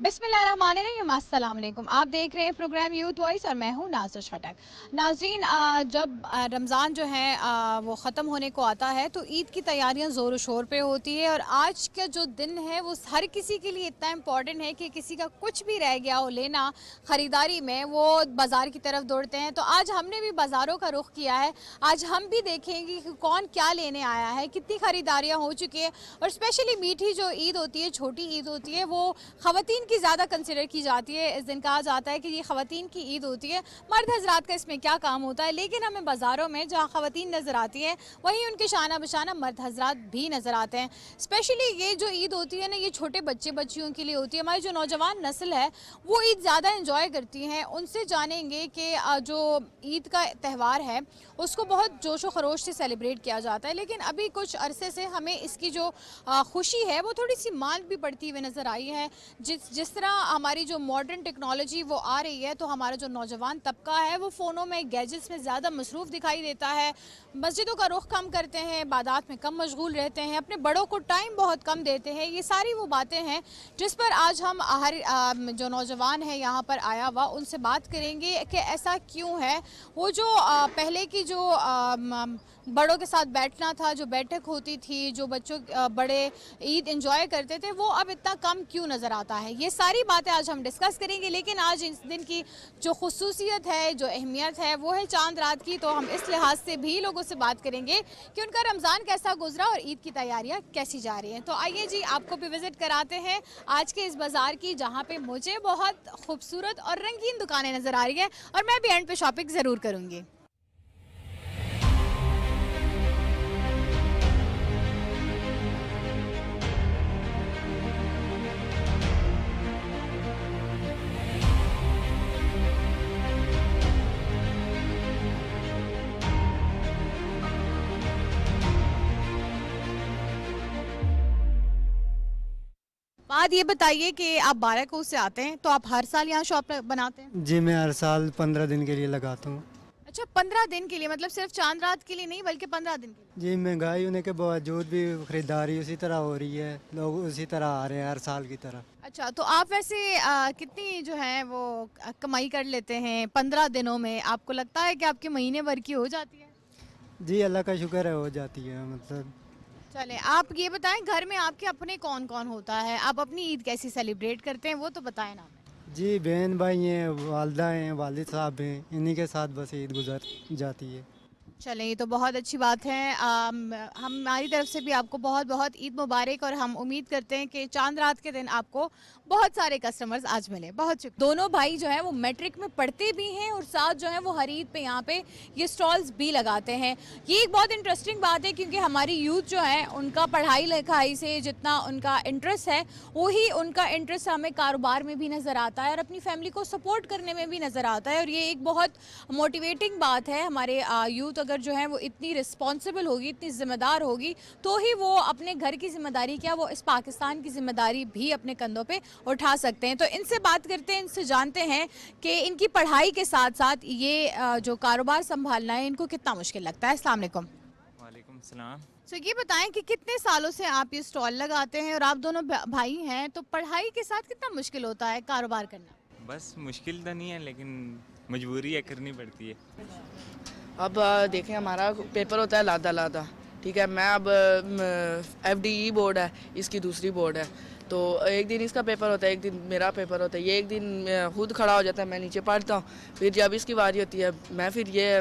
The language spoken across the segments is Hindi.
बिस्मिल्लाहिर्रहमानिर्रहीम, अस्सलाम वालेकुम। आप देख रहे हैं प्रोग्राम यूथ वॉइस और मैं हूं नाज़िर शटक। नाज़रीन, जब रमज़ान जो है वो ख़त्म होने को आता है तो ईद की तैयारियां ज़ोर शोर पे होती है और आज का जो दिन है वो हर किसी के लिए इतना इम्पॉर्टेंट है कि किसी का कुछ भी रह गया हो लेना ख़रीदारी में, वो बाज़ार की तरफ दौड़ते हैं। तो आज हमने भी बाज़ारों का रुख किया है। आज हम भी देखेंगे कि कौन क्या लेने आया है, कितनी ख़रीदारियाँ हो चुकी है। और स्पेशली मीठी जो ईद होती है, छोटी ईद होती है, वो ख़वातीन की ज़्यादा कंसिडर की जाती है। इस दिन कहा जाता है कि ये ख़वातीन की ईद होती है, मर्द हजरात का इसमें क्या काम होता है। लेकिन हमें बाज़ारों में जहाँ ख़वातीन नज़र आती है वहीं उनके शाना बशाना मर्द हजरात भी नज़र आते हैं। स्पेशली ये जो ईद होती है ना, ये छोटे बच्चे बच्चियों के लिए होती है। हमारी जो नौजवान नस्ल है वो ईद ज़्यादा इंजॉय करती हैं। उनसे जानेंगे कि जो ईद का त्यौहार है उसको बहुत जोशो खरोश से सेलिब्रेट किया जाता है, लेकिन अभी कुछ अरसे से हमें इसकी जो खुशी है वो थोड़ी सी मांद भी पड़ती हुई नज़र आई है। जिस जिस तरह हमारी जो मॉडर्न टेक्नोलॉजी वो आ रही है, तो हमारा जो नौजवान तबका है वो फ़ोनों में, गैजेट्स में ज़्यादा मसरूफ़ दिखाई देता है। मस्जिदों का रुख कम करते हैं, इबादत में कम मशगूल रहते हैं, अपने बड़ों को टाइम बहुत कम देते हैं। ये सारी वो बातें हैं जिस पर आज हम हर जो नौजवान है यहाँ पर आया हुआ उनसे बात करेंगे कि ऐसा क्यों है। वो जो पहले की जो बड़ों के साथ बैठना था, जो बैठक होती थी, जो बच्चों बड़े ईद एंजॉय करते थे, वो अब इतना कम क्यों नज़र आता है। ये सारी बातें आज हम डिस्कस करेंगे। लेकिन आज इस दिन की जो खुसूसियत है, जो अहमियत है, वो है चांद रात की। तो हम इस लिहाज से भी लोगों से बात करेंगे कि उनका रमज़ान कैसा गुजरा और ईद की तैयारियाँ कैसी जा रही हैं। तो आइए जी, आपको भी विज़िट कराते हैं आज के इस बाज़ार की, जहाँ पे मुझे बहुत खूबसूरत और रंगीन दुकानें नज़र आ रही हैं और मैं भी एंड पे शॉपिंग ज़रूर करूँगी। बात ये बताइए कि आप बाराकू से आते हैं, तो आप हर साल यहाँ शॉप बनाते हैं? जी, मैं हर साल 15 दिन के लिए लगाता हूँ। अच्छा, 15 दिन के लिए, मतलब सिर्फ चांद रात के लिए नहीं बल्कि 15 दिन के लिए। जी, महंगाई होने के बावजूद भी खरीदारी उसी तरह हो रही है, लोग उसी तरह आ रहे हैं हर साल की तरह। अच्छा, तो आप वैसे कितनी जो है वो कमाई कर लेते हैं 15 दिनों में? आपको लगता है कि आपके महीने भर की हो जाती है? जी, अल्लाह का शुक्र है हो जाती है मतलब। चले, आप ये बताएं, घर में आपके अपने कौन कौन होता है? आप अपनी ईद कैसी सेलिब्रेट करते हैं वो तो बताएं ना हमें। जी, बहन भाई हैं, वालदा हैं, वालिद साहब हैं, इन्हीं के साथ बस ईद गुजर जाती है। चलें, ये तो बहुत अच्छी बात है। हमारी तरफ से भी आपको बहुत बहुत ईद मुबारक और हम उम्मीद करते हैं कि चांद रात के दिन आपको बहुत सारे कस्टमर्स आज मिले। बहुत शुक्रिया। दोनों भाई जो हैं वो मैट्रिक में पढ़ते भी हैं और साथ जो है वो हर ईद पे यहाँ पे ये स्टॉल्स भी लगाते हैं। ये एक बहुत इंटरेस्टिंग बात है क्योंकि हमारी यूथ जो है उनका पढ़ाई लिखाई से जितना उनका इंटरेस्ट है वही उनका इंटरेस्ट हमें कारोबार में भी नज़र आता है और अपनी फैमिली को सपोर्ट करने में भी नज़र आता है। और ये एक बहुत मोटिवेटिंग बात है। हमारे यूथ अगर जो है वो इतनी रिस्पॉन्सिबल होगी, इतनी ज़िम्मेदार होगी, तो ही वो अपने घर की ज़िम्मेदारी क्या, वो इस पाकिस्तान की ज़िम्मेदारी भी अपने कंधों पे उठा सकते हैं। तो इनसे बात करते हैं, इनसे जानते हैं कि इनकी पढ़ाई के साथ साथ ये जो कारोबार संभालना है इनको कितना मुश्किल लगता है। अस्सलाम वालेकुम। वालेकुम सलाम। तो ये बताएं कि कितने सालों से आप ये स्टॉल लगाते हैं और आप दोनों भाई हैं, तो पढ़ाई के साथ कितना मुश्किल होता है कारोबार करना? बस मुश्किल तो नहीं है लेकिन मजबूरी है, करनी पड़ती है। अब देखें, हमारा पेपर होता है लादा लादा, ठीक है। मैं अब FDE बोर्ड है, इसकी दूसरी बोर्ड है, तो एक दिन इसका पेपर होता है, एक दिन मेरा पेपर होता है। ये एक दिन खुद खड़ा हो जाता है, मैं नीचे पढ़ता हूँ, फिर जब इसकी बारी होती है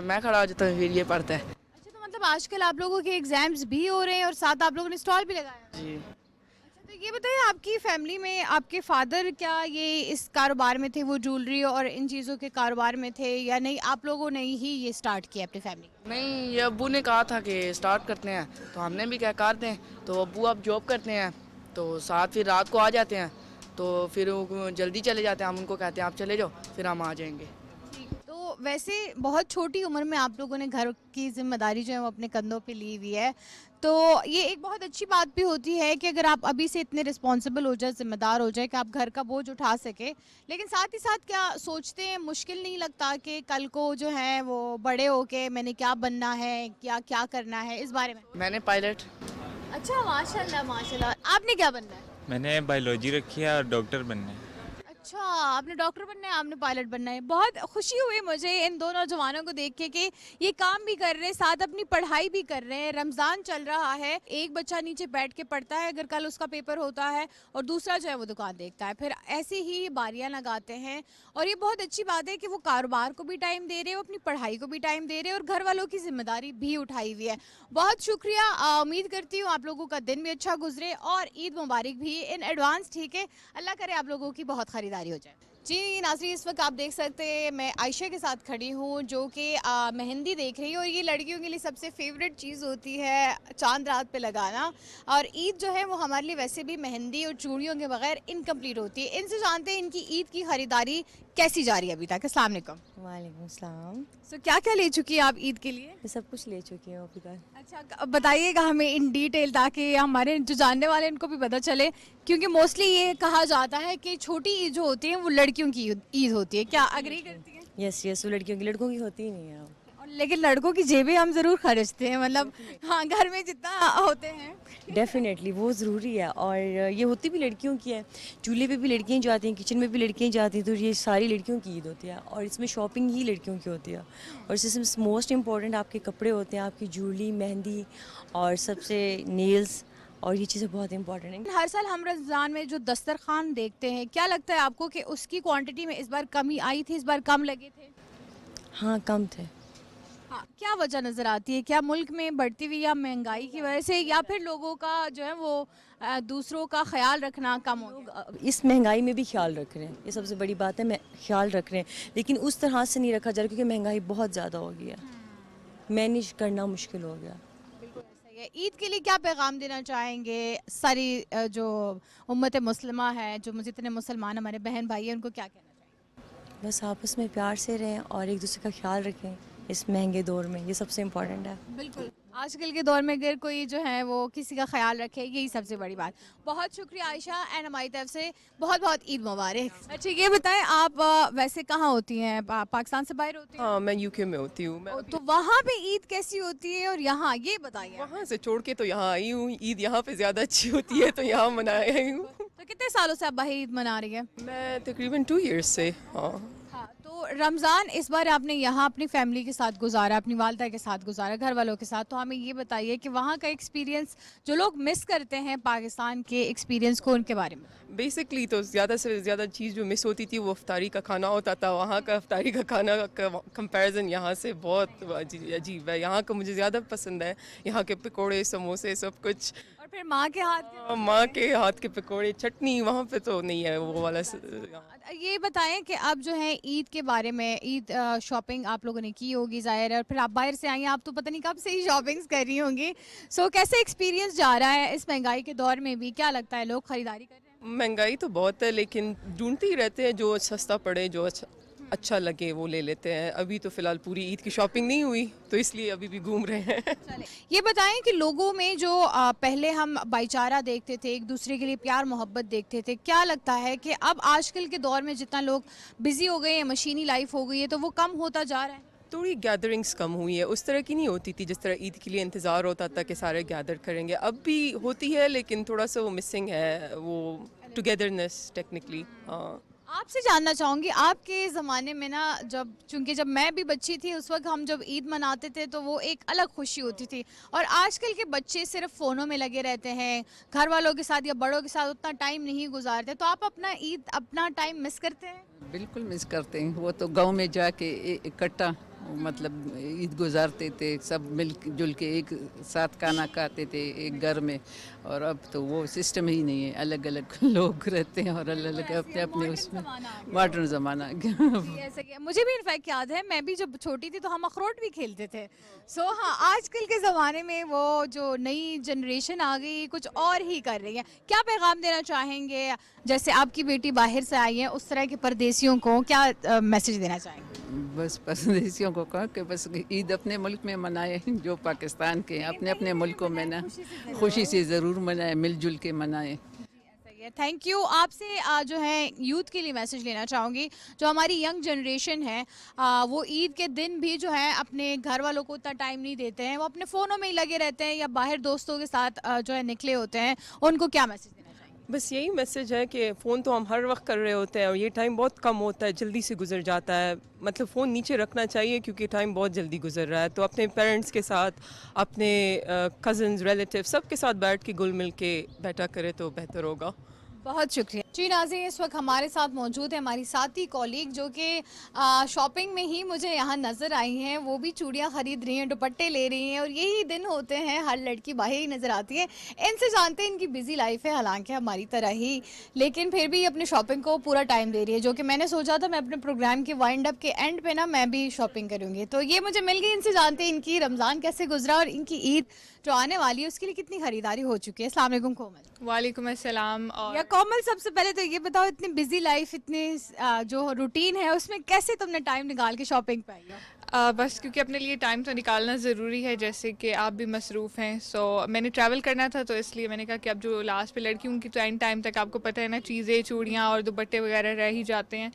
मैं खड़ा हो जाता हूँ, फिर ये पढ़ता है। अच्छा, तो मतलब आजकल आप लोगों के एग्जाम्स भी हो रहे हैं और साथ आप लोगों ने स्टॉल भी लगाया है। जी। अच्छा, तो ये बताइए, आपकी फैमिली में आपके फादर क्या ये इस कारोबार में थे, वो ज्वेलरी और इन चीज़ों के कारोबार में थे, या नहीं आप लोगों ने ही ये स्टार्ट किया अपनी फैमिली? नहीं, ये अब्बू ने कहा था कि स्टार्ट करते हैं, तो हमने भी क्या करते हैं, तो अब्बू अब जॉब करते हैं, तो साथ फिर रात को आ जाते हैं, तो फिर वो जल्दी चले जाते हैं, हम उनको कहते हैं आप चले जाओ, फिर हम आ जाएंगे। तो वैसे बहुत छोटी उम्र में आप लोगों ने घर की जिम्मेदारी जो है वो अपने कंधों पे ली हुई है, तो ये एक बहुत अच्छी बात भी होती है कि अगर आप अभी से इतने रिस्पॉन्सिबल हो जाए, जिम्मेदार हो जाए कि आप घर का बोझ उठा सके। लेकिन साथ ही साथ क्या सोचते हैं, मुश्किल नहीं लगता कि कल को जो है वो बड़े होके मैंने क्या बनना है, क्या क्या करना है, इस बारे में? मैंने पायलट। अच्छा, माशाल्लाह माशाल्लाह। आपने क्या बनना है? मैंने बायोलॉजी रखी है और डॉक्टर बनना है। अच्छा, आपने डॉक्टर बनना है, आपने पायलट बनना है। बहुत खुशी हुई मुझे इन दो नौजवानों को देख के कि ये काम भी कर रहे हैं, साथ अपनी पढ़ाई भी कर रहे हैं। रमज़ान चल रहा है, एक बच्चा नीचे बैठ के पढ़ता है अगर कल उसका पेपर होता है, और दूसरा जो है वो दुकान देखता है। फिर ऐसे ही बारियां लगाते हैं, और ये बहुत अच्छी बात है कि वो कारोबार को भी टाइम दे रहे हैं, वो अपनी पढ़ाई को भी टाइम दे रहे हैं, और घर वालों की जिम्मेदारी भी उठाई हुई है। बहुत शुक्रिया। उम्मीद करती हूँ आप लोगों का दिन भी अच्छा गुजरे, और ईद मुबारक भी इन एडवांस। ठीक है, अल्लाह करे आप लोगों की बहुत खरीदारी हो जाए। जी नाज़रीन, इस वक्त आप देख सकते हैं मैं आयशा के साथ खड़ी हूँ, जो कि मेहंदी देख रही है। और ये लड़कियों के लिए सबसे फेवरेट चीज़ होती है चांद रात पे लगाना, और ईद जो है वो हमारे लिए वैसे भी मेहंदी और चूड़ियों के बगैर इनकम्प्लीट होती है। इनसे जानते हैं इनकी ईद की ख़रीदारी कैसी जा रही है अभी तक। अस्सलाम वालेकुम। वालेकुम सलाम। सो क्या क्या ले चुकी है आप ईद के लिए? मैं सब कुछ ले चुकी हूँ अभी तक। अच्छा, बताइएगा हमें इन डिटेल, ताकि हमारे जो जानने वाले हैं उनको भी पता चले, क्योंकि मोस्टली ये कहा जाता है कि छोटी ईद जो होती है वो लड़कियों की ईद होती है। क्या अग्री करती हैं? यस यस, वो लड़कों की होती ही नहीं है। और लेकिन लड़कों की जेबें हम ज़रूर खर्चते हैं, मतलब हाँ, घर में जितना होते हैं। डेफिनेटली वो ज़रूरी है, और ये होती भी लड़कियों की है। चूल्हे पे भी लड़कियाँ जाती हैं, किचन में भी लड़कियाँ जाती हैं, तो ये सारी लड़कियों की ईद होती है, और इसमें शॉपिंग ही लड़कियों की होती है। और इसमें मोस्ट इम्पॉर्टेंट आपके कपड़े होते हैं, आपकी ज्वेलरी, मेहंदी, और सबसे नेल्स, और ये चीज़ें बहुत इंपॉर्टेंट हैं। हर साल हम रमज़ान में जो दस्तरखान देखते हैं, क्या लगता है आपको कि उसकी क्वांटिटी में इस बार कमी आई थी, इस बार कम लगे थे? हाँ, कम थे। हाँ, क्या वजह नज़र आती है? क्या मुल्क में बढ़ती हुई या महंगाई की वजह से, या फिर लोगों का जो है वो दूसरों का ख्याल रखना कम हो गया? इस महंगाई में भी ख्याल रख रहे हैं, ये सबसे बड़ी बात है। मैं ख्याल रख रहे हैं, लेकिन उस तरह से नहीं रखा जा रहा, क्योंकि महंगाई बहुत ज़्यादा हो गई है, मैनेज करना मुश्किल हो गया। बिल्कुल सही है। ईद के लिए क्या पैगाम देना चाहेंगे सारी जो उम्मत मुस्लिमा है, जो जितने मुसलमान हमारे बहन भाई हैं, उनको क्या कहना चाहेंगे? बस आपस में प्यार से रहें और एक दूसरे का ख्याल रखें इस महंगे दौर में, ये सबसे इम्पोर्टेंट है। बिल्कुल, आजकल के दौर में अगर कोई जो है वो किसी का ख्याल रखे, यही सबसे बड़ी बात। बहुत शुक्रिया आयशा, एंड हमारी तरफ से बहुत बहुत ईद मुबारक। अच्छा, ये बताएं आप वैसे कहाँ होती हैं? पाकिस्तान से बाहर होती हैं? हाँ, मैं यूके में होती हूँ। मैं तो वहाँ पे ईद कैसी होती है, और यहाँ ये बताइए। वहाँ से छोड़ के तो यहाँ आई हूँ। ईद यहाँ पे ज़्यादा अच्छी होती है, तो यहाँ मना आई हूँ। तो कितने सालों से आप बाहर ईद मना रही है? मैं तकरीबन 2 इयर्स से। हाँ, हाँ, तो रमज़ान इस बार आपने यहाँ अपनी फैमिली के साथ गुजारा, अपनी वालदा के साथ गुजारा, घर वालों के साथ। तो हमें ये बताइए कि वहाँ का एक्सपीरियंस, जो लोग मिस करते हैं पाकिस्तान के एक्सपीरियंस को, उनके बारे में। बेसिकली तो ज़्यादा से ज़्यादा चीज़ जो मिस होती थी वो अफ्तारी का खाना होता था। वहाँ का अफ्तारी का खाना का कंपैरिजन यहाँ से बहुत अजीब है। यहाँ का मुझे ज़्यादा पसंद है, यहाँ के पकोड़े, समोसे, सब कुछ। और फिर माँ के हाथ के। माँ के हाथ के पकोड़े, चटनी, वहाँ पे तो नहीं है वो वाला। ये बताएं कि अब जो है ईद के बारे में, ईद शॉपिंग आप लोगों ने की होगी ज़ाहिर है, और फिर आप बाहर से आई हैं, आप तो पता नहीं कब से ही शॉपिंग्स कर रही होंगी। सो कैसे एक्सपीरियंस जा रहा है इस महंगाई के दौर में भी? क्या लगता है, लोग खरीदारी कर रहे हैं? महंगाई तो बहुत है, लेकिन ढूंढते ही रहते हैं जो सस्ता पड़े, जो अच्छा लगे वो ले लेते हैं। अभी तो फ़िलहाल पूरी ईद की शॉपिंग नहीं हुई, तो इसलिए अभी भी घूम रहे हैं। चले, ये बताएं कि लोगों में जो पहले हम भाईचारा देखते थे, एक दूसरे के लिए प्यार मोहब्बत देखते थे, क्या लगता है कि अब आजकल के दौर में जितना लोग बिजी हो गए हैं, मशीनी लाइफ हो गई है, तो वो कम होता जा रहा है? थोड़ी गैदरिंग्स कम हुई है, उस तरह की नहीं होती थी जिस तरह ईद के लिए इंतज़ार होता था कि सारे गैदर करेंगे। अब भी होती है, लेकिन थोड़ा सा वो मिसिंग है, वो टुगेदरनेस टेक्निकली। हाँ, आपसे जानना चाहूँगी, आपके ज़माने में ना, चूँकि जब मैं भी बच्ची थी, उस वक्त हम जब ईद मनाते थे तो वो एक अलग खुशी होती थी। और आजकल के बच्चे सिर्फ फ़ोनों में लगे रहते हैं, घर वालों के साथ या बड़ों के साथ उतना टाइम नहीं गुजारते। तो आप अपना ईद, अपना टाइम मिस करते हैं? बिल्कुल मिस करते हैं। वो तो गांव में जाके इकट्ठा मतलब ईद गुजारते थे, सब मिल जुल के एक साथ खाना खाते थे एक घर में। और अब तो वो सिस्टम ही नहीं है, अलग अलग लोग रहते हैं और अलग अलग अपने अपने उसमें मॉडर्न ज़माना। ऐसा क्या, मुझे भी इनफैक्ट याद है, मैं भी जब छोटी थी तो हम अखरोट भी खेलते थे। सो हाँ, आजकल के ज़माने में वो जो नई जनरेशन आ गई, कुछ और ही कर रही है। क्या पैगाम देना चाहेंगे, जैसे आपकी बेटी बाहर से आई है, उस तरह के परदेसियों को क्या मैसेज देना चाहेंगे? बस परदेसियों को कहा कि बस ईद अपने मुल्क में मनाए, जो पाकिस्तान के अपने अपने मुल्कों में ना खुशी से ज़रूर मनाए, मिलजुल के मनाए। Thank you. आपसे जो है यूथ के लिए मैसेज लेना चाहूँगी, जो हमारी यंग जनरेशन है, वो ईद के दिन भी जो है अपने घर वालों को उतना टाइम नहीं देते हैं, वो अपने फ़ोनों में ही लगे रहते हैं या बाहर दोस्तों के साथ जो है निकले होते हैं, उनको क्या मैसेज देना चाहेंगे? बस यही मैसेज है कि फ़ोन तो हम हर वक्त कर रहे होते हैं और ये टाइम बहुत कम होता है, जल्दी से गुजर जाता है। मतलब फ़ोन नीचे रखना चाहिए क्योंकि टाइम बहुत जल्दी गुजर रहा है। तो अपने पेरेंट्स के साथ, अपने कज़न्स, रिलेटिव सब के साथ बैठ के घुल मिल के बैठा करे तो बेहतर होगा। बहुत शुक्रिया जी। नाज़रीन, इस वक्त हमारे साथ मौजूद है हमारी साथी कॉलीग जो कि शॉपिंग में ही मुझे यहाँ नज़र आई हैं। वो भी चूड़ियाँ ख़रीद रही हैं, दुपट्टे ले रही हैं और यही दिन होते हैं, हर लड़की बाहर ही नज़र आती है। इनसे जानते हैं इनकी बिज़ी लाइफ है, हालांकि हमारी तरह ही, लेकिन फिर भी अपनी शॉपिंग को पूरा टाइम दे रही है। जो कि मैंने सोचा था मैं अपने प्रोग्राम के वाइंड अप के एंड पे ना मैं भी शॉपिंग करूँगी, तो ये मुझे मिल गई। इनसे जानते हैं इनकी रमज़ान कैसे गुजरा और इनकी ईद जो आने वाली है उसके लिए कितनी ख़रीदारी हो चुकी है। अस्सलाम वालेकुम कोमल। वालेकुम अस्सलाम। और या कोमल, सबसे पहले तो ये बताओ, इतनी बिजी लाइफ, इतनी जो रूटीन है उसमें कैसे तुमने टाइम निकाल के शॉपिंग पे आई हो? बस क्योंकि अपने लिए टाइम तो निकालना ज़रूरी है, जैसे कि आप भी मसरूफ़ हैं। सो मैंने ट्रैवल करना था तो इसलिए मैंने कहा कि अब जो लास्ट पे लड़कियों की तो एंड टाइम तक आपको पता है ना, चीज़ें, चूड़ियाँ और दुपट्टे वगैरह रह ही जाते हैं।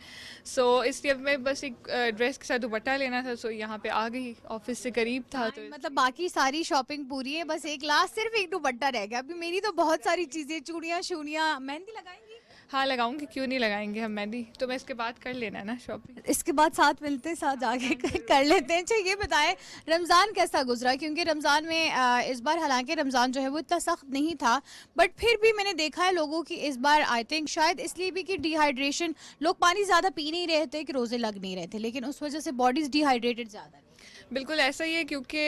सो इसलिए अब मैं बस एक ड्रेस के साथ दुपट्टा लेना था, सो यहाँ पे आ गई, ऑफिस से करीब था तो मतलब बाकी सारी शॉपिंग पूरी है, बस एक लास्ट सिर्फ एक दुपट्टा रह गया। अभी मेरी तो बहुत सारी चीज़ें, चूड़ियाँ, शूड़ियाँ। मेहंदी लगाएंगी? हाँ लगाऊंगी, क्यों नहीं लगाएंगे हम मेहंदी। तो मैं इसके बाद कर लेना ना शॉपिंग। इसके बाद साथ मिलते हैं, साथ जाके कर लेते हैं। अच्छा ये बताएं, रमज़ान कैसा गुजरा? क्योंकि रमज़ान में इस बार, हालांकि रमज़ान जो है वो इतना सख्त नहीं था, बट फिर भी मैंने देखा है लोगों की इस बार, आई थिंक शायद इसलिए भी कि डिहाइड्रेशन, लोग पानी ज़्यादा पी नहीं रहे थे कि रोज़े लग नहीं रहे थे, लेकिन उस वजह से बॉडीज़ डिहाइड्रेटेड ज़्यादा। बिल्कुल ऐसा ही है, क्योंकि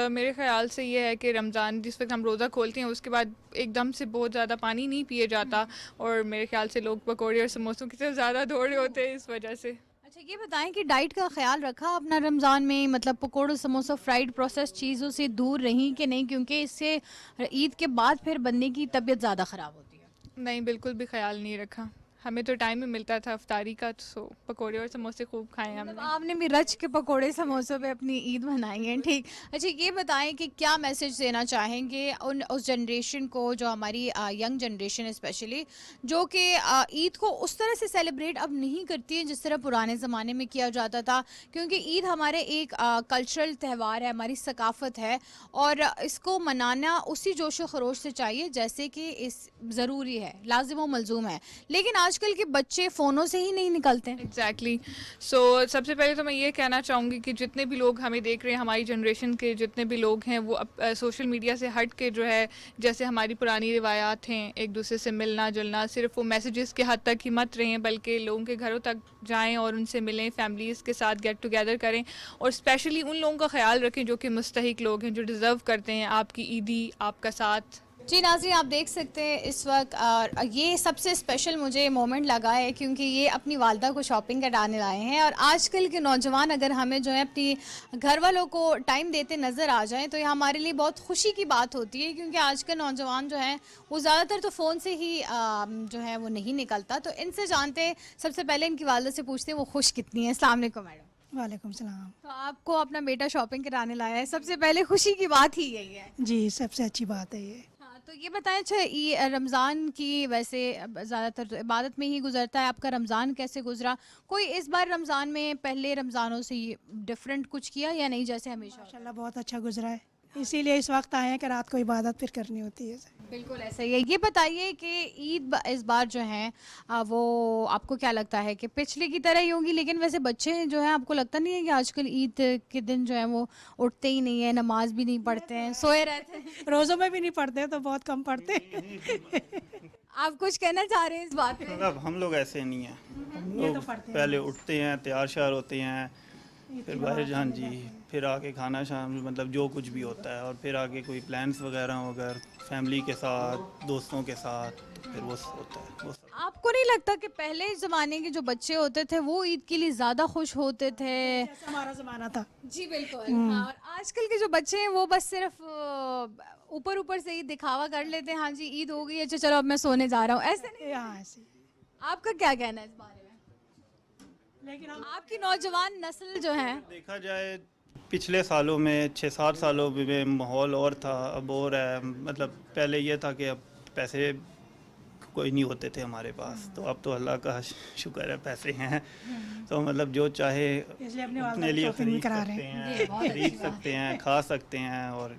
मेरे ख्याल से ये है कि रमज़ान जिस वक्त हम रोज़ा खोलते हैं उसके बाद एकदम से बहुत ज़्यादा पानी नहीं पिए जाता, और मेरे ख्याल से लोग पकौड़े और समोसों की तरफ ज़्यादा दौड़ रहे होते हैं इस वजह से। अच्छा ये बताएं कि डाइट का ख्याल रखा अपना रमज़ान में? मतलब पकौड़े, समोसा, फ्राइड प्रोसेस चीज़ों से दूर रहीं कि नहीं, क्योंकि इससे ईद के बाद फिर बंदे की तबीयत ज़्यादा ख़राब होती है। नहीं, बिल्कुल भी ख्याल नहीं रखा। हमें तो टाइम ही मिलता था अफ्तारी का, तो पकौड़े और समोसे खूब खाए हमने। आपने भी रच के पकोड़े समोसों पे अपनी ईद मनाई है, ठीक। अच्छा ये बताएं कि क्या मैसेज देना चाहेंगे उस जनरेशन को, जो हमारी यंग जनरेशन स्पेशली, जो कि ईद को उस तरह से सेलिब्रेट अब नहीं करती है जिस तरह पुराने ज़माने में किया जाता था? क्योंकि ईद हमारे एक कल्चरल त्यौहार है, हमारी सकाफ़त है, और इसको मनाना उसी जोश व खरोश से चाहिए जैसे कि इस ज़रूरी है, लाजिम व मलजूम है। लेकिन आजकल के बच्चे फ़ोनों से ही नहीं निकलते हैं। एग्जैक्टली। सो सबसे पहले तो मैं ये कहना चाहूँगी कि जितने भी लोग हमें देख रहे हैं, हमारी जनरेशन के जितने भी लोग हैं, वो अब सोशल मीडिया से हट के जो है, जैसे हमारी पुरानी रिवायात हैं, एक दूसरे से मिलना जुलना, सिर्फ वो मैसेजेस के हद तक ही मत रहें, बल्कि लोगों के घरों तक जाएं और उनसे मिलें, फैमिलीज़ के साथ गेट टुगेदर करें, और स्पेशली उन लोगों का ख्याल रखें जो कि मुस्तहिक लोग हैं, जो डिज़र्व करते हैं आपकी ईदी, आपका साथ। जी नाज़रीन, आप देख सकते हैं इस वक्त, ये सबसे स्पेशल मुझे मोमेंट लगा है क्योंकि ये अपनी वालदा को शॉपिंग कराने लाए हैं, और आजकल के नौजवान अगर हमें जो है अपनी घर वालों को टाइम देते नज़र आ जाएं तो ये हमारे लिए बहुत खुशी की बात होती है, क्योंकि आजकल नौजवान जो हैं वो ज़्यादातर तो फ़ोन से ही जो है वो नहीं निकलता। तो इनसे जानते हैं, सबसे पहले इनकी वालदा से पूछते हैं वो खुश कितनी है। अस्सलाम वालेकुम मैडम। वालेकुम सलाम। तो आपको अपना बेटा शॉपिंग कराने लाया है, सबसे पहले खुशी की बात ही यही है। जी, सबसे अच्छी बात है ये। हाँ, तो ये बताएं, अच्छा ये रमज़ान की वैसे ज़्यादातर तो इबादत में ही गुजरता है, आपका रमज़ान कैसे गुजरा? कोई इस बार रमज़ान में पहले रमज़ानों से डिफरेंट कुछ किया या नहीं, जैसे हमेशा? माशाल्लाह बहुत अच्छा गुजरा है, इसीलिए इस वक्त आए हैं कि रात को इबादत फिर करनी होती है। बिल्कुल ऐसा ही है। ये बताइए कि ईद इस बार जो है वो आपको क्या लगता है कि पिछले की तरह ही होगी? लेकिन वैसे बच्चे जो हैं, आपको लगता नहीं है कि आजकल ईद के दिन जो है वो उठते ही नहीं है, नमाज भी नहीं पढ़ते हैं, सोए रहते हैं? रोज़ों में भी नहीं पढ़ते तो बहुत कम पढ़ते हैं। आप कुछ कहना चाह रहे हैं इस बात पे? मतलब हम लोग ऐसे नहीं हैं, हम लोग पहले उठते हैं, तैयार श्यार होते हैं, फिर बाहर जान जी, फिर आके खाना शाम, मतलब जो कुछ भी होता है, और फिर आके कोई प्लान्स वगैरह हो, अगर फैमिली के साथ, दोस्तों के साथ, फिर वो होता है वो सब। आपको नहीं लगता कि पहले ज़माने के जो बच्चे होते थे वो ईद के लिए ज़्यादा खुश होते थे? जैसे हमारा ज़माना था। जी बिल्कुल। हाँ, और आजकल के जो बच्चे हैं वो बस सिर्फ ऊपर ऊपर से ही दिखावा कर लेते हैं, हाँ जी ईद हो गई, अच्छा चलो अब मैं सोने जा रहा हूँ, ऐसे नहीं? हाँ ऐसे। आपका क्या कहना है इस बारे में? लेकिन आपकी नौजवान नस्ल जो है, देखा जाए पिछले सालों में, 6-7 सालों में माहौल और था, अब और है। मतलब पहले ये था कि अब पैसे कोई नहीं होते थे हमारे पास, तो अब तो अल्लाह का शुक्र है पैसे हैं, तो मतलब जो चाहे इसलिए अपने लिए शॉपिंग भी खरीद करा सकते रहे हैं। हैं, खरीद सकते हैं, खा सकते हैं। और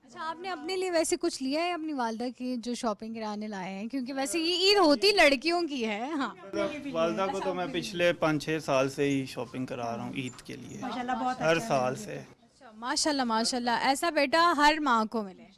अच्छा आपने अपने लिए वैसे कुछ लिया है अपनी वालदा की जो शॉपिंग कराने लाए हैं, क्योंकि वैसे ये ईद होती लड़कियों की है। हाँ, वालदा को तो मैं पिछले 5-6 साल से ही शॉपिंग करा रहा हूँ ईद के लिए, हर साल से। अच्छा, माशाल्लाह माशाल्लाह, ऐसा बेटा हर माँ को मिले।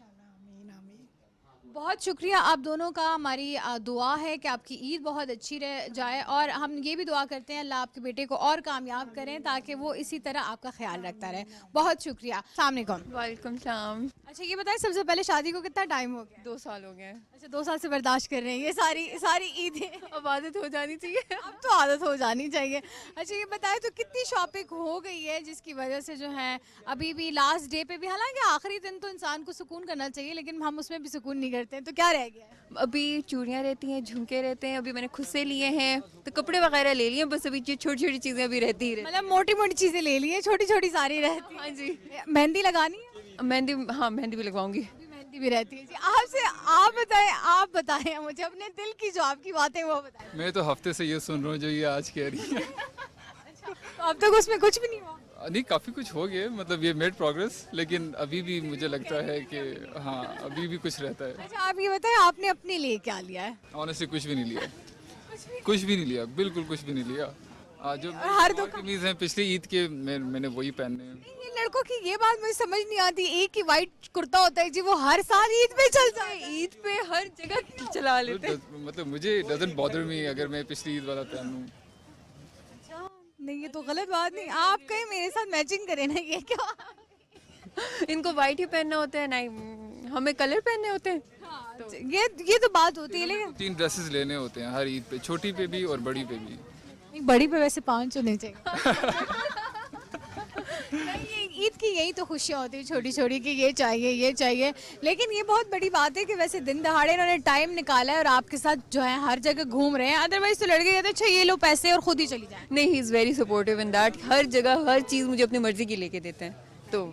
बहुत शुक्रिया आप दोनों का। हमारी दुआ है कि आपकी ईद बहुत अच्छी रह जाए और हम ये भी दुआ करते हैं अल्लाह आपके बेटे को और कामयाब करें ताकि वो इसी तरह आपका ख्याल रखता रहे। बहुत शुक्रिया। अस्सलाम वालेकुम। वालेकुम सलाम। अच्छा, ये बताएं सबसे पहले शादी को कितना टाइम हो गया? 2 साल हो गए हैं। अच्छा, 2 साल से बर्दाश्त कर रहे हैं ये सारी ईदें। अब आदत हो जानी चाहिए। अब तो आदत हो जानी चाहिए। अच्छा, ये बताएं तो कितनी शॉपिंग हो गई है जिसकी वजह से जो है अभी भी लास्ट डे पे भी, हालांकि आखिरी दिन तो इंसान को सुकून करना चाहिए लेकिन हम उसमें भी सुकून नहीं करते हैं, तो क्या रह गया है? अभी चूड़ियाँ रहती हैं, झुमके रहते हैं, अभी मैंने खुद से लिए हैं, तो कपड़े वगैरह ले लिए, बस अभी छोटी छोटी चीज़ें अभी रहती ही रहती मतलब मोटी मोटी चीजें ले ली है, छोटी छोटी सारी रहती हैं। हाँ जी, है। मेहंदी लगानी है? मेहंदी, हाँ मेहंदी भी लगवाऊंगी। अभी मेहंदी भी रहती है जी। आपसे आप बताएं मुझे अपने दिल की जो आपकी बातें वो बताएं। मैं तो हफ्ते से ये सुन रहा हूँ जो ये आज कह रही है। तो अब तक उसमें कुछ भी नहीं हुआ? नहीं, काफ़ी कुछ हो गया, मतलब ये मेड प्रोग्रेस, लेकिन अभी भी मुझे लगता है कि हाँ अभी भी कुछ रहता है। अच्छा, आप ये बताएं आपने अपने लिए क्या लिया है? ऑनेस्टली कुछ भी नहीं लिया, कुछ भी नहीं लिया, बिल्कुल कुछ भी नहीं लिया। जो हर कमीज हैं पिछली ईद के मैंने वही पहने हैं। ये लड़कों की ये बात मुझे समझ नहीं आती, एक ही वाइट कुर्ता होता है जी, वो हर साल ईद पे चलता है। ईद पे हर जगह चला लेते हैं। मतलब मुझे डजंट बॉदर मी अगर मैं पिछली ईद वाला पहनूं। नहीं, ये तो गलत बात नहीं, आप कहीं मेरे साथ मैचिंग करें ना, ये क्या? इनको वाइट ही पहनना होता है, नहीं हमें कलर पहनने होते हैं। तो ये तो बात होती है, लेकिन 3 ड्रेसेस लेने होते हैं हर ईद पे, छोटी पे भी और बड़ी पे भी। बड़ी पे वैसे 5 होने चाहिए। नहीं, ये ईद की यही तो खुशियाँ होती है छोटी छोटी, कि ये चाहिए, लेकिन ये बहुत बड़ी बात है कि वैसे दिन दहाड़े इन्होंने टाइम निकाला है और आपके साथ जो है हर जगह घूम रहे हैं। अदरवाइज तो लड़के कहते हैं अच्छा ये लो पैसे और खुद ही चली जाए। नहीं, he is very supportive in that, हर जगह हर चीज़ मुझे अपनी मर्जी की लेके देते हैं। तो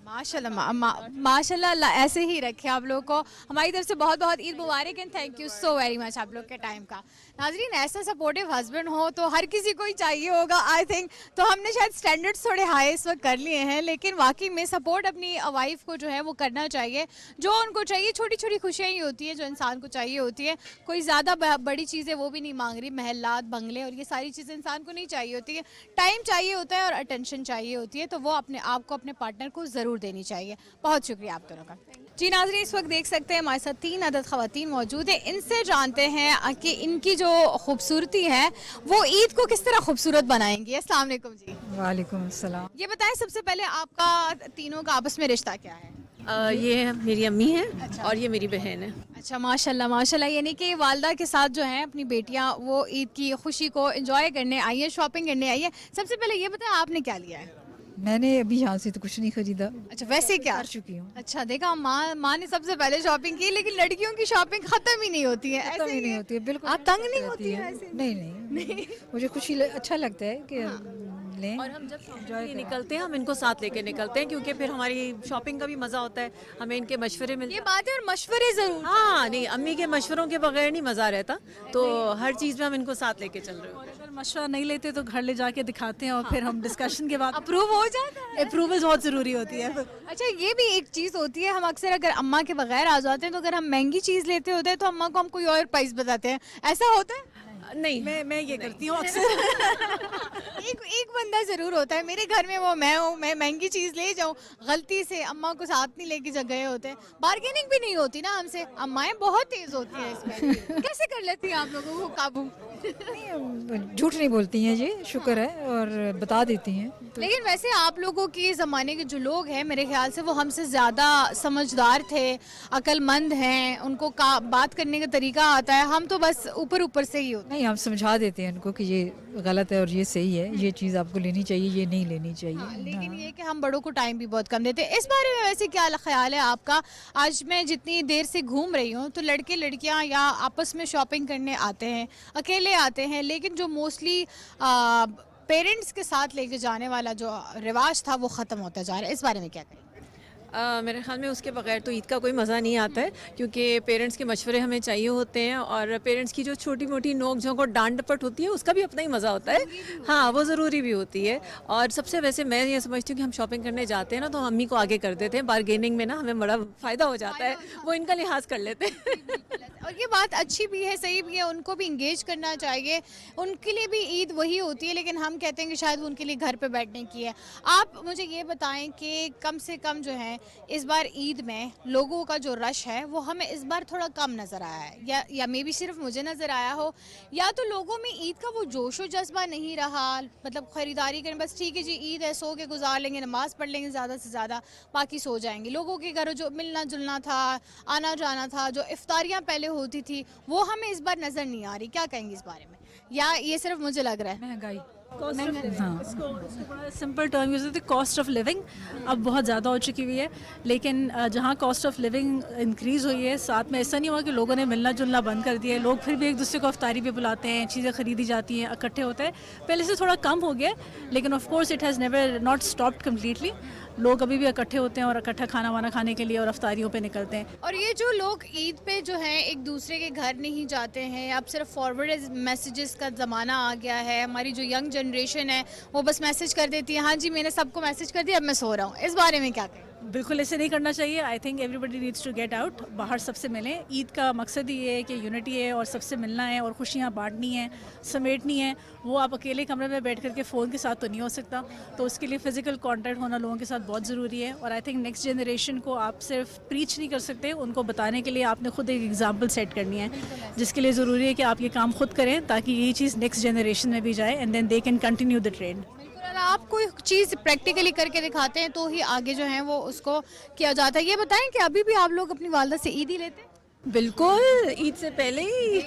माशाल्लाह माशाल्लाह, अल्लाह ऐसे ही रखे आप लोगों को। हमारी तरफ से बहुत बहुत ईद मुबारक and thank you so very much आप लोग के टाइम का। नाजरीन, ऐसा सपोर्टिव हस्बैंड हो तो हर किसी को ही चाहिए होगा आई थिंक। तो हमने शायद स्टैंडर्ड्स थोड़े हाई इस वक्त कर लिए हैं, लेकिन वाकई में सपोर्ट अपनी वाइफ को जो है वो करना चाहिए। जो उनको चाहिए छोटी छोटी खुशियाँ ही होती है जो इंसान को चाहिए होती है। कोई ज़्यादा बड़ी चीज़ें वो भी नहीं मांग रही, महलात बंगले और ये सारी चीज़ें इंसान को नहीं चाहिए होती है। टाइम चाहिए होता है और अटेंशन चाहिए होती है, तो वो अपने आप को अपने पार्टनर को ज़रूर देनी चाहिए। बहुत शुक्रिया आप दोनों का। जी नाज़रीन, इस वक्त देख सकते हैं हमारे साथ 3 अदद ख़वातीन मौजूद है। इनसे जानते हैं कि इनकी जो खूबसूरती है वो ईद को किस तरह खूबसूरत बनाएंगी। अस्सलाम वालेकुम जी। वालेकुम अस्सलाम। ये बताएं सबसे पहले आपका तीनों का आपस में रिश्ता क्या है? ये मेरी अम्मी है और ये मेरी बहन है। अच्छा, माशाल्लाह माशाल्लाह, यानी कि वालदा के साथ जो है अपनी बेटियां वो ईद की खुशी को एंजॉय करने आई है, शॉपिंग करने आई है। सबसे पहले ये बताएं आपने क्या लिया है? मैंने अभी यहाँ से तो कुछ नहीं खरीदा। अच्छा, वैसे क्या कर चुकी हूँ। अच्छा, देखा माँ ने सबसे पहले शॉपिंग की, लेकिन लड़कियों की शॉपिंग खत्म ही नहीं होती है। खत्म ही नहीं होती है, बिल्कुल। आप तंग नहीं होती है ऐसे? नहीं, मुझे खुशी अच्छा लगता है कि लें। और हम जब शॉपिंग निकलते हैं हम इनको साथ लेके निकलते हैं, क्योंकि फिर हमारी शॉपिंग का भी मज़ा होता है, हमें इनके मशवरे मिलते हैं। ये बात है, और मशवरे ज़रूर। हाँ, नहीं अम्मी के मशवरों के बगैर नहीं मज़ा रहता, तो हर चीज़ में हम इनको साथ लेके चल रहे होते हैं। अगर मशवरा नहीं लेते तो घर ले जाके दिखाते हैं और फिर हम डिस्कशन के बाद अप्रूव हो जाता है। अप्रूवल बहुत ज़रूरी होती है। अच्छा, ये भी एक चीज़ होती है, हम अक्सर अगर अम्मा के बगैर आ जाते हैं तो अगर हम महंगी चीज़ लेते होते हैं तो अम्मा को हम कोई और प्राइस बताते हैं, ऐसा होता है? नहीं, मैं ये करती हूँ अक्सर। एक बंदा जरूर होता है मेरे घर में, वो मैं हूँ। मैं महंगी चीज़ ले जाऊँ, गलती से अम्मा को साथ नहीं लेके गए होते। बार्गेनिंग भी नहीं होती ना हमसे, अम्माएं बहुत तेज होती हैं इसमें। कैसे कर लेती हैं आप लोगों को काबू? झूठ नहीं बोलती हैं जी, शुक्र है, और बता देती हैं। लेकिन वैसे आप लोगों के ज़माने के जो लोग हैं मेरे ख्याल से वो हमसे ज़्यादा समझदार थे, अक्लमंद हैं, उनको बात करने का तरीका आता है। हम तो बस ऊपर ऊपर से ही होते हैं। नहीं, हम समझा देते हैं उनको कि ये गलत है और ये सही है, ये चीज़ आपको लेनी चाहिए, ये नहीं लेनी चाहिए। लेकिन ये कि हम बड़ों को टाइम भी बहुत कम देते हैं। इस बारे में वैसे क्या ख्याल है आपका? आज मैं जितनी देर से घूम रही हूँ तो लड़के लड़कियाँ या आपस में शॉपिंग करने आते हैं, अकेले आते हैं, लेकिन जो मोस्टली पेरेंट्स के साथ लेके जाने वाला जो रिवाज था वो ख़त्म होता जा रहा है। इस बारे में क्या कहें? मेरे ख्याल में उसके बगैर तो ईद का कोई मज़ा नहीं आता है, क्योंकि पेरेंट्स के मशवरे हमें चाहिए होते हैं, और पेरेंट्स की जो छोटी मोटी नोक झोंक और डांट डपट होती है उसका भी अपना ही मज़ा होता है। हाँ, वो ज़रूरी भी होती है। और सबसे वैसे मैं ये समझती हूँ कि हम शॉपिंग करने जाते हैं ना तो अम्मी को आगे कर देते हैं, बारगेनिंग में ना हमें बड़ा फ़ायदा हो जाता है, वो इनका लिहाज कर लेते हैं। और ये बात अच्छी भी है, सही भी है, उनको भी इंगेज करना चाहिए। उनके लिए भी ईद वही होती है, लेकिन हम कहते हैं कि शायद वो उनके लिए घर पे बैठने की है। आप मुझे ये बताएं कि कम से कम जो है इस बार ईद में लोगों का जो रश है वो हमें इस बार थोड़ा कम नज़र आया है, या मे भी सिर्फ मुझे नज़र आया हो, या तो लोगों में ईद का वो जोश व जज्बा नहीं रहा। मतलब ख़रीदारी करें, बस ठीक है जी ईद है, सो के गुजार लेंगे, नमाज़ पढ़ लेंगे ज़्यादा से ज़्यादा, बाकी सो जाएंगे। लोगों के घरों जो मिलना जुलना था, आना जाना था, जो इफ्तारियाँ पहले होती थी, वो हमें इस बार नज़र नहीं आ रही। क्या कहेंगे इस बारे में, या ये सिर्फ मुझे लग रहा है? महंगाई, सिंपल टर्म यूज होती है, कॉस्ट ऑफ लिविंग अब बहुत ज़्यादा हो चुकी हुई है। लेकिन जहाँ कॉस्ट ऑफ लिविंग इंक्रीज़ हुई है, साथ में ऐसा नहीं हुआ कि लोगों ने मिलना जुलना बंद कर दिया है। लोग फिर भी एक दूसरे को अफ्तारी पे बुलाते हैं, चीज़ें ख़रीदी जाती हैं, इकट्ठे होते हैं। पहले से थोड़ा कम हो गया, लेकिन of course it has never not stopped completely. लोग अभी भी इकट्ठे होते हैं और इकट्ठा खाना वाना खाने के लिए और अफ्तारियों पे निकलते हैं। और ये जो लोग ईद पे जो है एक दूसरे के घर नहीं जाते हैं, अब सिर्फ फॉरवर्ड मैसेजेस का ज़माना आ गया है। हमारी जो यंग जनरेशन है वो बस मैसेज कर देती है, हाँ जी मैंने सबको मैसेज कर दिया, अब मैं सो रहा हूँ। इस बारे में क्या कहें? बिल्कुल ऐसे नहीं करना चाहिए। I think everybody needs to get out, बाहर सबसे मिलें। ईद का मकसद ही ये है कि यूनिटी है और सबसे मिलना है और खुशियाँ बांटनी है, समेटनी है। वो आप अकेले कमरे में बैठ करके फ़ोन के साथ तो नहीं हो सकता, तो उसके लिए फ़िज़िकल कॉन्टैक्ट होना लोगों के साथ बहुत ज़रूरी है। और आई थिंक नेक्स्ट जनरेशन को आप सिर्फ प्रीच नहीं कर सकते, उनको बताने के लिए आपने खुद एक एग्जाम्पल सेट करनी है, जिसके लिए ज़रूरी है कि आप ये काम खुद करें ताकि यही चीज़ नेक्स्ट जनरेशन में भी जाए and then they can continue the trend. आप कोई चीज़ प्रैक्टिकली करके दिखाते हैं तो ही आगे जो है वो उसको किया जाता है। ये बताएं कि अभी भी आप लोग अपनी वालदा से ईद ही लेते हैं? बिल्कुल, ईद से पहले ही।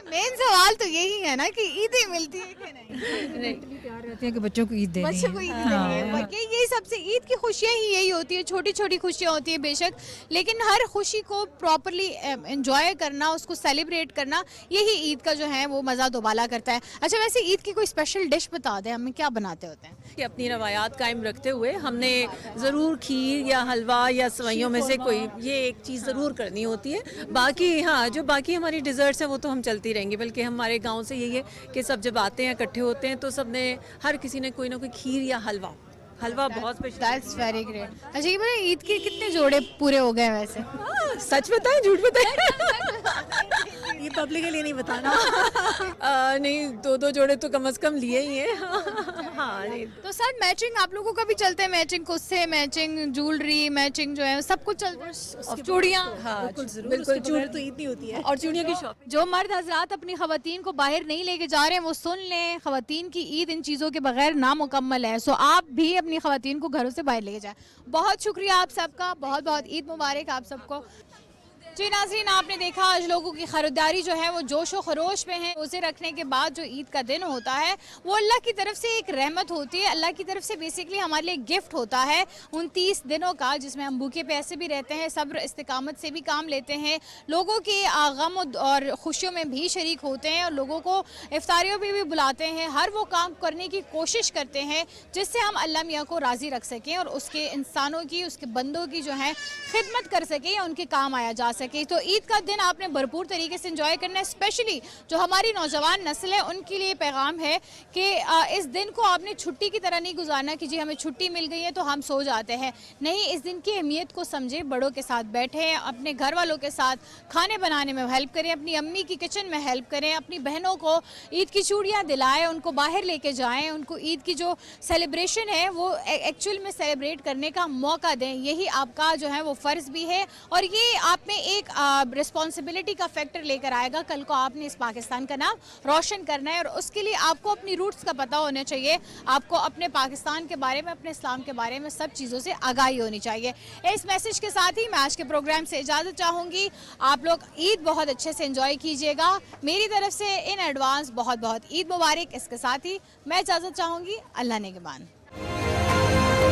मेन सवाल तो यही है ना कि ईद ही मिलती है कि नहीं? तैयार रहते हैं कि बच्चों को ईद देनी है। बच्चों को ईद देनी है। यही सबसे ईद की खुशियाँ ही यही होती है, छोटी छोटी खुशियाँ होती है बेशक, लेकिन हर खुशी को प्रॉपरली एंजॉय करना, उसको सेलिब्रेट करना, यही ईद का जो है वो मज़ा दोबाला करता है। अच्छा, वैसे ईद की कोई स्पेशल डिश बता दें हमें, क्या बनाते होते हैं? कि अपनी रवायात कायम रखते हुए हमने ज़रूर खीर या हलवा या सवैयों में से कोई ये एक चीज़ ज़रूर करनी होती है। बाकी हाँ, जो बाकी हमारी डिज़र्ट्स हैं वो तो हम चलती रहेंगे, बल्कि हमारे गांव से यही है कि सब जब आते हैं इकट्ठे होते हैं तो सब ने हर किसी ने कोई ना कोई खीर या हलवा बहुत स्पेशल। That's very great. अच्छा, ये बताइए ईद के कितने जोड़े पूरे हो गए वैसे? सच बताएं झूठ बताएं? ये पब्लिकली नहीं बताना। नहीं, दो जोड़े तो कम से कम लिए ही हैं। हाँ, नहीं। तो सर मैचिंग आप लोगों का भी चलते हैं, मैचिंग कुस्से, मैचिंग ज्वेलरी, मैचिंग जो है सब कुछ चलता है, चूड़ियाँ? हाँ, बिल्कुल, तो ईद नहीं होती है। और चूड़ियों की शॉप। जो मर्द हजरात अपनी खवातीन को बाहर नहीं लेके जा रहे हैं वो सुन लें, खवातीन की ईद इन चीज़ों के बगैर नामुकम्मल है। सो आप भी अपनी खवातीन को घरों से बाहर लेके जाएं। बहुत शुक्रिया आप सबका, बहुत बहुत ईद मुबारक आप सबको। जी नाज़रीन, आपने देखा आज लोगों की ख़रीदारी जो है वो जोश व खरोश में है। रोज़े रखने के बाद जो ईद का दिन होता है वो अल्लाह की तरफ से एक रहमत होती है, अल्लाह की तरफ से बेसिकली हमारे लिए गिफ्ट होता है 29 दिनों का, जिसमें हम भूखे प्यासे भी रहते हैं, सब्र इस्तिकामत से भी काम लेते हैं, लोगों के गम और खुशियों में भी शरीक होते हैं और लोगों को इफ्तारियों पर भी बुलाते हैं। हर वो काम करने की कोशिश करते हैं जिससे हम अल्लाह मियाँ को राज़ी रख सकें और उसके इंसानों की, उसके बंदों की जो है खिदमत कर सकें या उनके काम आया जा सके। तो ईद का दिन आपने भरपूर तरीके से एंजॉय करना है। स्पेशली जो हमारी नौजवान नस्ल है उनके लिए पैगाम है कि इस दिन को आपने छुट्टी की तरह नहीं गुजारना कि जी हमें छुट्टी मिल गई है तो हम सो जाते हैं। नहीं, इस दिन की अहमियत को समझें, बड़ों के साथ बैठें, अपने घर वालों के साथ खाने बनाने में हेल्प करें, अपनी अम्मी की किचन में हेल्प करें, अपनी बहनों को ईद की चूड़ियाँ दिलाएं, उनको बाहर लेके जाएं, उनको ईद की जो सेलिब्रेशन है वो एक्चुअल में सेलिब्रेट करने का मौका दें। यही आपका जो है वो फ़र्ज़ भी है और ये आप में एक रिस्पॉन्सिबिलिटी का फैक्टर लेकर आएगा। कल को आपने इस पाकिस्तान का नाम रोशन करना है और उसके लिए आपको अपनी रूट्स का पता होना चाहिए, आपको अपने पाकिस्तान के बारे में, अपने इस्लाम के बारे में सब चीज़ों से आगाही होनी चाहिए। इस मैसेज के साथ ही मैं आज के प्रोग्राम से इजाज़त चाहूँगी। आप लोग ईद बहुत अच्छे से एंजॉय कीजिएगा। मेरी तरफ से इन एडवांस बहुत बहुत ईद मुबारक। इसके साथ ही मैं इजाज़त चाहूँगी। अल्लाह ने के मान।